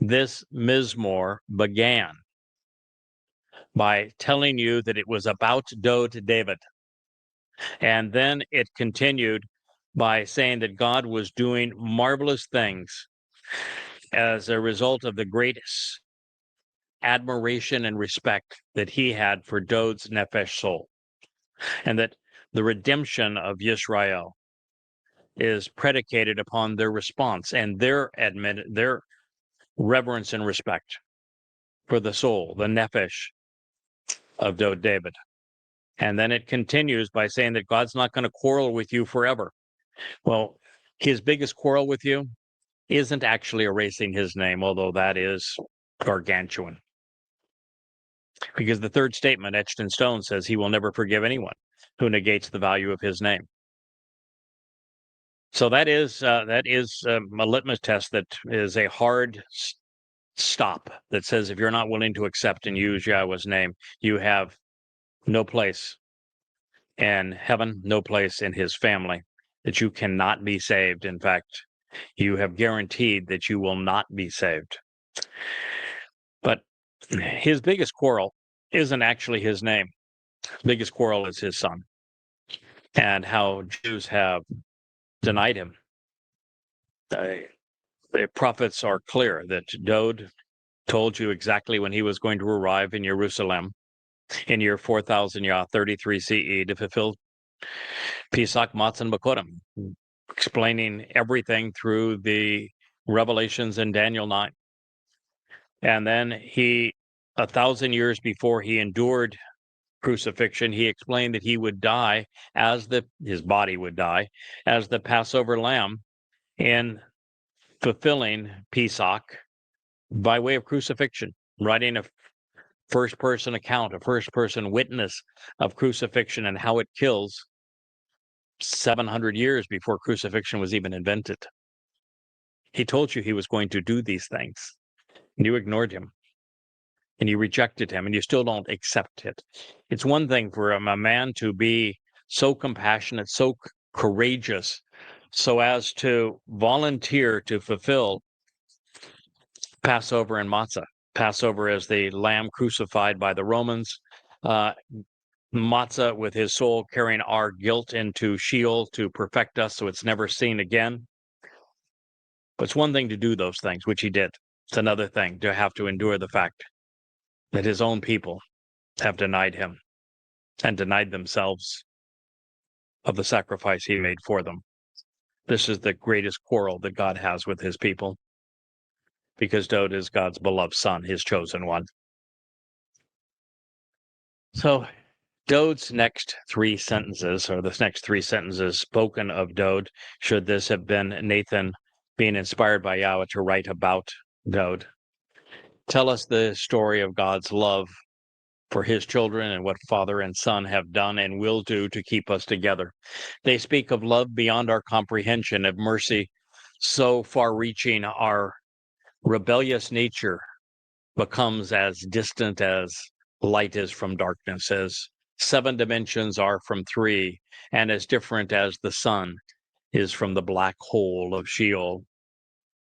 This Mizmor began by telling you that it was about Dode David. And then it continued by saying that God was doing marvelous things as a result of the greatest admiration and respect that he had for Dode's nefesh soul, and that the redemption of Yisrael is predicated upon their response and their reverence and respect for the soul, the nefesh of Dode David. And then it continues by saying that God's not going to quarrel with you forever. Well, his biggest quarrel with you isn't actually erasing his name, although that is gargantuan. Because the third statement etched in stone says he will never forgive anyone who negates the value of his name. So that is a litmus test that is a hard stop that says if you're not willing to accept and use Yahweh's name, you have no place in heaven, no place in his family, that you cannot be saved. In fact, you have guaranteed that you will not be saved. But his biggest quarrel isn't actually his name. His biggest quarrel is his son and how Jews have denied him. The prophets are clear that Dode told you exactly when he was going to arrive in Jerusalem in year 4000 Yah 33 CE to fulfill Pesach Matzon Bakodim, explaining everything through the revelations in Daniel 9. And then he, 1,000 years before he endured crucifixion, he explained that he would die his body would die as the Passover lamb in fulfilling Pesach by way of crucifixion, writing a first-person account, a first-person witness of crucifixion and how it kills 700 years before crucifixion was even invented. He told you he was going to do these things, and you ignored him, and you rejected him, and you still don't accept it. It's one thing for a man to be so compassionate, so courageous, so as to volunteer to fulfill Passover and Matzah. Passover as the lamb crucified by the Romans, Matzah with his soul carrying our guilt into Sheol to perfect us so it's never seen again. But it's one thing to do those things, which he did. It's another thing to have to endure the fact that his own people have denied him and denied themselves of the sacrifice he made for them. This is the greatest quarrel that God has with his people, because Dode is God's beloved son, his chosen one. So Dode's next three sentences, or the next three sentences spoken of Dode, should this have been Nathan being inspired by Yahweh to write about Dode, tell us the story of God's love for his children and what father and son have done and will do to keep us together. They speak of love beyond our comprehension, of mercy so far-reaching our rebellious nature becomes as distant as light is from darkness, as 7 dimensions are from 3, and as different as the sun is from the black hole of Sheol.